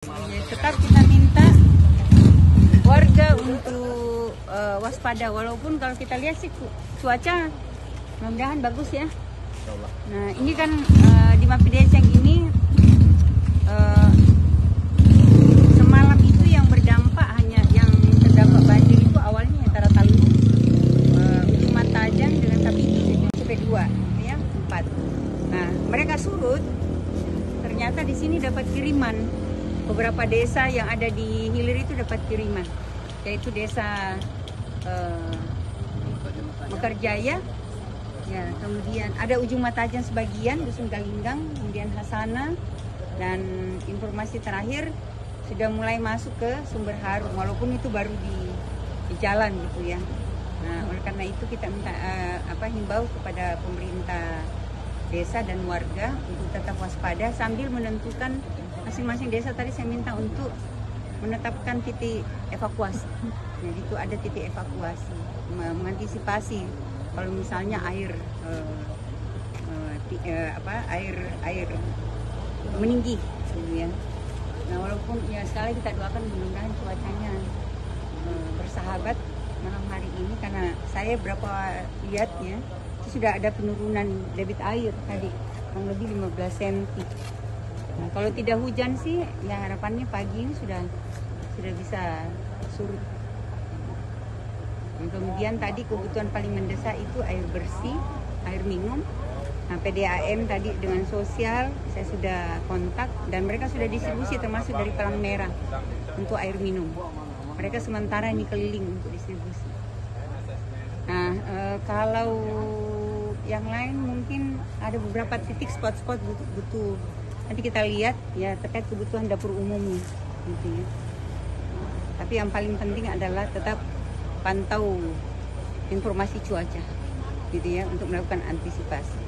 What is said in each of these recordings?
Ya, tetap kita minta warga untuk waspada, walaupun kalau kita lihat sih cuaca mudah-mudahan bagus ya. Nah ini kan di Mapidesang ini semalam itu yang berdampak hanya yang terdampak banjir itu awalnya antara Talu, Ujung Matajan dengan Tapiki sampai 2 ya 4. Nah mereka surut, ternyata di sini dapat kiriman. Beberapa desa yang ada di hilir itu dapat kiriman, yaitu desa Mekarjaya, ya, kemudian ada Ujung Matajan sebagian, Dusun Galinggang, kemudian Hasana, dan informasi terakhir sudah mulai masuk ke Sumber Harum, walaupun itu baru di jalan gitu ya. Nah, oleh karena itu kita minta himbau kepada pemerintah desa dan warga untuk tetap waspada sambil menentukan masing-masing desa. Tadi saya minta untuk menetapkan titik evakuasi. Jadi itu ada titik evakuasi, mengantisipasi kalau misalnya air meninggi, gitu ya. Nah walaupun ya sekali kita doakan mudah-mudahan cuacanya bersahabat malam hari ini, karena saya berapa lihatnya itu sudah ada penurunan debit air tadi kurang lebih 15 cm. Nah, kalau tidak hujan sih ya harapannya pagi ini sudah bisa surut. Dan kemudian tadi kebutuhan paling mendesak itu air bersih, air minum. Nah, PDAM tadi dengan sosial saya sudah kontak dan mereka sudah distribusi termasuk dari Palang Merah untuk air minum. Mereka sementara ini keliling untuk distribusi. Nah, kalau yang lain mungkin ada beberapa titik spot-spot butuh. Nanti kita lihat ya terkait kebutuhan dapur umumnya, gitu ya. Tapi yang paling penting adalah tetap pantau informasi cuaca, gitu ya, untuk melakukan antisipasi.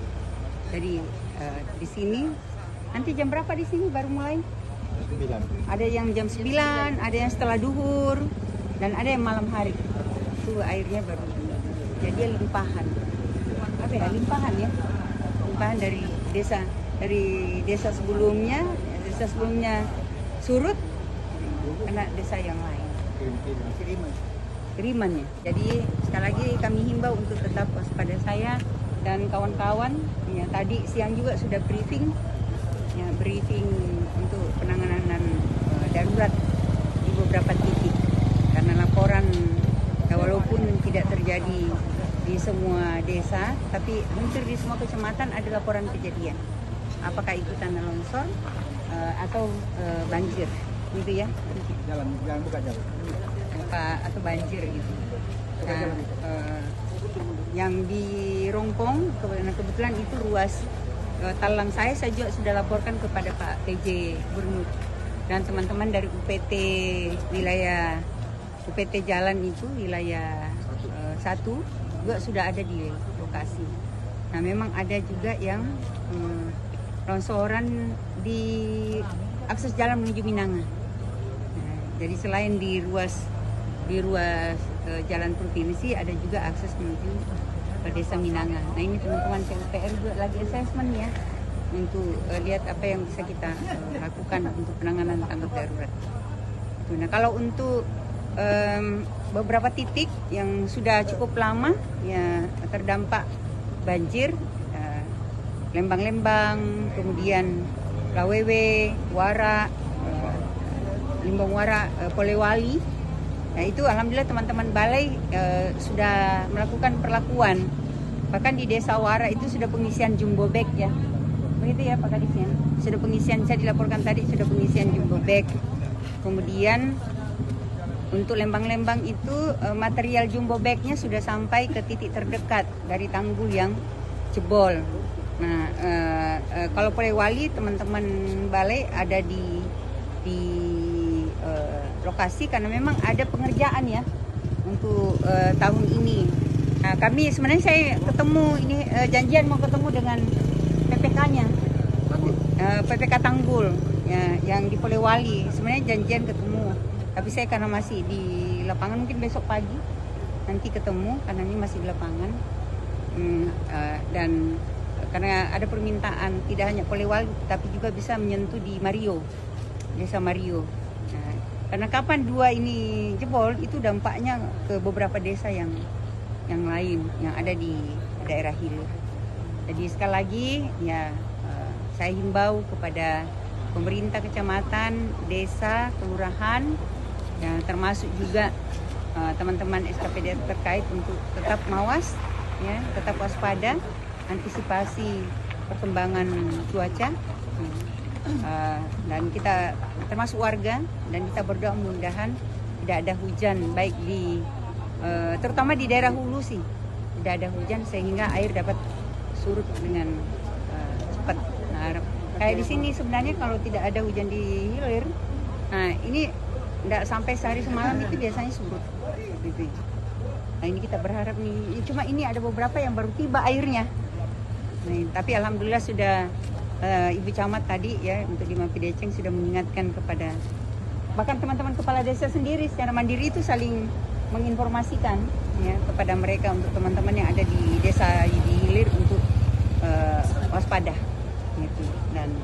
Jadi di sini nanti jam berapa di sini baru mulai? 9. Ada yang jam 9, ada yang setelah duhur, dan ada yang malam hari. Itu airnya baru. Jadi limpahan. Apa ya? Limpahan ya. Limpahan dari desa sebelumnya surut kena desa yang lain. Kirimannya. Jadi sekali lagi kami himbau untuk tetap waspada. Saya dan kawan-kawan ya tadi siang juga sudah briefing untuk penanganan darurat di beberapa titik, karena laporan walaupun tidak terjadi di semua desa tapi hampir di semua kecamatan ada laporan kejadian, apakah itu tanah longsor atau banjir gitu ya, Jalan buka jalan. atau banjir gitu. Nah, yang di Rongpong kebetulan itu ruas talang saya juga sudah laporkan kepada Pak PJ Gubernur dan teman-teman dari UPT wilayah UPT Jalan itu wilayah 1 juga sudah ada di lokasi. Nah memang ada juga yang longsoran di akses jalan menuju Minanga. Nah, jadi selain di ruas jalan provinsi ada juga akses menuju ke desa Minanga. Nah ini teman-teman PUPR juga lagi assessment ya untuk lihat apa yang bisa kita lakukan untuk penanganan tanggap darurat. Nah kalau untuk beberapa titik yang sudah cukup lama ya terdampak banjir, Lembang-Lembang, kemudian Lawewe, Wara, Limbang Wara, Polewali. Nah itu alhamdulillah teman-teman balai sudah melakukan perlakuan. Bahkan di desa Wara itu sudah pengisian jumbo bag ya. Begitu ya Pak Kadis ya. Sudah pengisian, saya dilaporkan tadi sudah pengisian jumbo bag. Kemudian untuk Lembang-Lembang itu material jumbo bagnya sudah sampai ke titik terdekat dari tanggul yang jebol. Nah kalau Polewali teman-teman balai ada di lokasi karena memang ada pengerjaan ya untuk tahun ini. Nah, kami sebenarnya saya ketemu ini janjian mau ketemu dengan PPK-nya, PPK Tanggul ya, yang di Polewali. Sebenarnya janjian ketemu, tapi saya karena masih di lapangan mungkin besok pagi nanti ketemu karena ini masih di lapangan. Dan karena ada permintaan tidak hanya Polewali tapi juga bisa menyentuh di Mario. Desa Mario. Nah, karena kapan dua ini jebol itu dampaknya ke beberapa desa yang lain yang ada di daerah hilir. Jadi sekali lagi ya saya himbau kepada pemerintah kecamatan, desa, kelurahan, ya, termasuk juga teman-teman SKPD terkait untuk tetap mawas, ya, tetap waspada, antisipasi perkembangan cuaca, dan kita termasuk warga, dan kita berdoa mudah-mudahan tidak ada hujan baik di terutama di daerah hulu sih tidak ada hujan sehingga air dapat surut dengan cepat. Nah, kayak di sini sebenarnya kalau tidak ada hujan di hilir, nah ini tidak sampai sehari semalam itu biasanya surut. Gitu. Nah ini kita berharap nih, cuma ini ada beberapa yang baru tiba airnya. Nah, tapi alhamdulillah sudah Ibu Camat tadi ya untuk di Mampideceng sudah mengingatkan kepada bahkan teman-teman kepala desa sendiri secara mandiri itu saling menginformasikan ya kepada mereka untuk teman-teman yang ada di desa di hilir untuk waspada gitu. Dan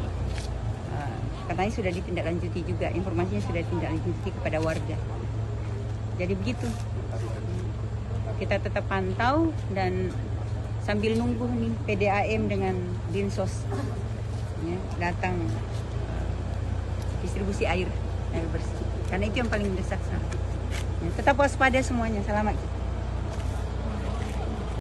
katanya sudah ditindaklanjuti juga, informasinya sudah ditindaklanjuti kepada warga. Jadi begitu, kita tetap pantau dan sambil nunggu nih PDAM dengan Dinsos ya, datang distribusi air bersih karena itu yang paling mendesak. Ya, tetap waspada semuanya. Selamat.